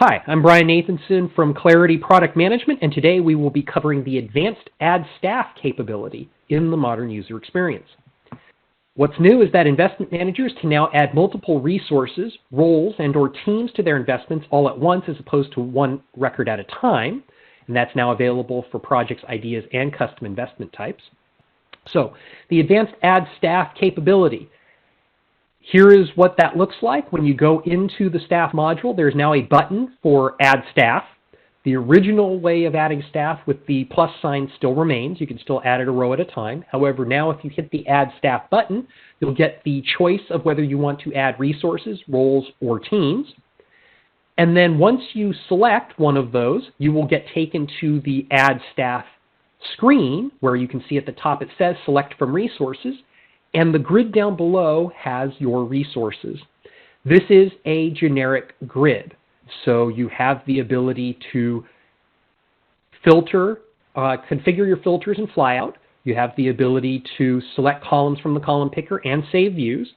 Hi, I'm Brian Nathanson from Clarity Product Management, and today we will be covering the advanced Add Staff capability in the modern user experience. What's new is that investment managers can now add multiple resources, roles, and/or teams to their investments all at once as opposed to one record at a time, and that's now available for projects, ideas, and custom investment types. So, the advanced Add Staff capability. Here is what that looks like. When you go into the staff module, there's now a button for Add Staff. The original way of adding staff with the plus sign still remains. You can still add it a row at a time. However, now if you hit the Add Staff button, you'll get the choice of whether you want to add resources, roles, or teams. And then once you select one of those, you will get taken to the Add Staff screen where you can see at the top it says Select from Resources. And the grid down below has your resources. This is a generic grid, so you have the ability to filter, configure your filters in Flyout. You have the ability to select columns from the column picker and save views.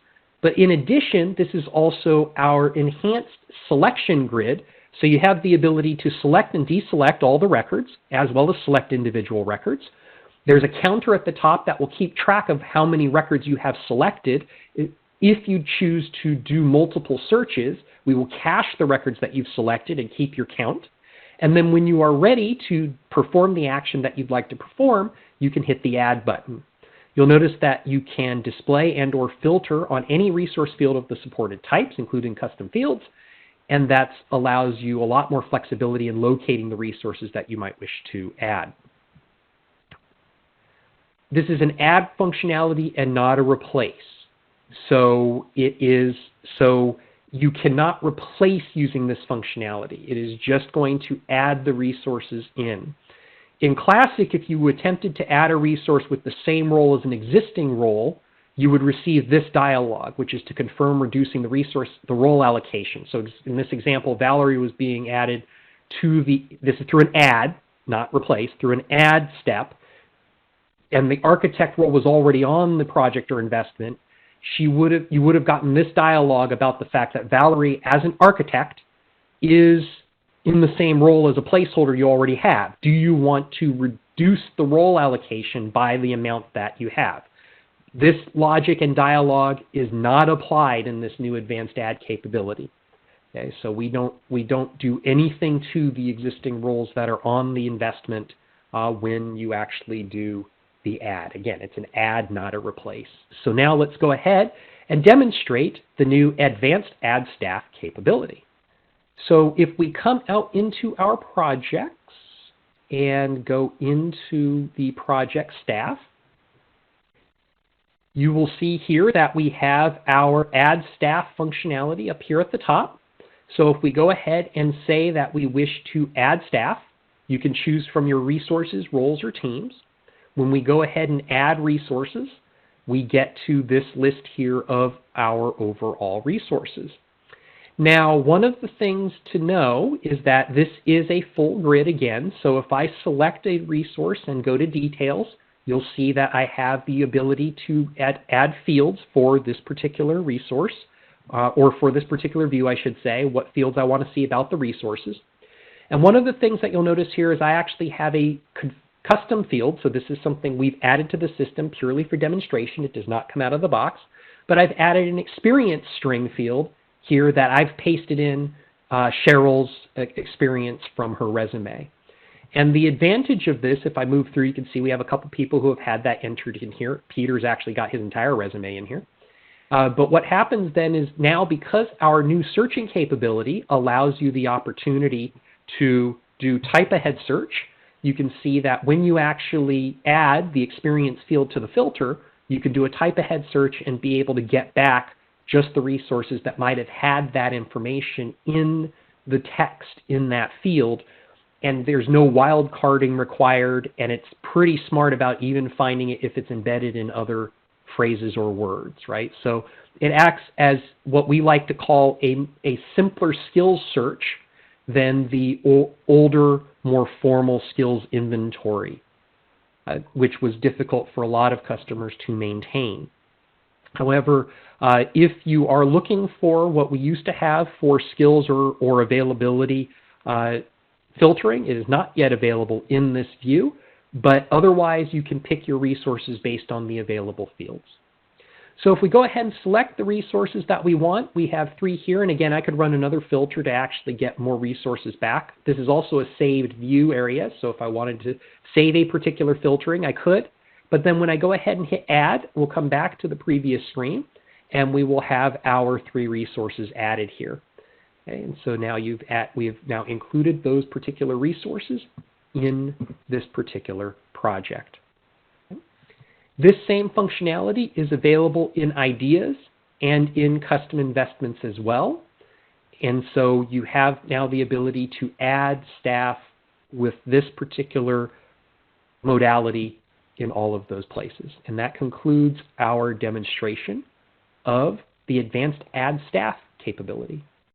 But in addition, this is also our enhanced selection grid, so you have the ability to select and deselect all the records, as well as select individual records. There's a counter at the top that will keep track of how many records you have selected. If you choose to do multiple searches, we will cache the records that you've selected and keep your count. And then when you are ready to perform the action that you'd like to perform, you can hit the Add button. You'll notice that you can display and/or filter on any resource field of the supported types, including custom fields, and that allows you a lot more flexibility in locating the resources that you might wish to add. This is an add functionality and not a replace. So you cannot replace using this functionality. It is just going to add the resources in. In Classic, if you attempted to add a resource with the same role as an existing role, you would receive this dialog, which is to confirm reducing the role allocation. So in this example, Valerie was being added to this is through an add, not replace, through an add step. And the architect role was already on the project or investment, you would have gotten this dialogue about the fact that Valerie, as an architect, is in the same role as a placeholder you already have. Do you want to reduce the role allocation by the amount that you have? This logic and dialogue is not applied in this new advanced add capability. Okay, so we don't do anything to the existing roles that are on the investment when you actually do the add. Again, it's an add, not a replace. So now let's go ahead and demonstrate the new advanced Add Staff capability. So if we come out into our projects and go into the project staff, you will see here that we have our Add Staff functionality up here at the top. So if we go ahead and say that we wish to add staff, you can choose from your resources, roles, or teams. When we go ahead and add resources, we get to this list here of our overall resources. Now, one of the things to know is that this is a full grid again. So if I select a resource and go to details, you'll see that I have the ability to add fields for this particular resource, or for this particular view, I should say, what fields I want to see about the resources. And one of the things that you'll notice here is I actually have a custom field, so this is something we've added to the system purely for demonstration. It does not come out of the box. But I've added an experience string field here that I've pasted in Cheryl's experience from her resume. And the advantage of this, if I move through, you can see we have a couple people who have had that entered in here. Peter's actually got his entire resume in here. But what happens then is now, because our new searching capability allows you the opportunity to do type ahead search, you can see that when you actually add the experience field to the filter, you can do a type ahead search and be able to get back just the resources that might have had that information in the text in that field. And there's no wild carding required, and it's pretty smart about even finding it if it's embedded in other phrases or words, right? So it acts as what we like to call a simpler skills search than the older, more formal skills inventory, which was difficult for a lot of customers to maintain. However, if you are looking for what we used to have for skills or availability filtering, it is not yet available in this view, but otherwise you can pick your resources based on the available fields. So if we go ahead and select the resources that we want, we have 3 here, and again, I could run another filter to actually get more resources back. This is also a saved view area, so if I wanted to save a particular filtering, I could. But then when I go ahead and hit add, we'll come back to the previous screen, and we will have our 3 resources added here. Okay, and so now we have now included those particular resources in this particular project. Okay. This same functionality is available in ideas and in custom investments as well. And so you have now the ability to add staff with this particular modality in all of those places. And that concludes our demonstration of the advanced add staff capability.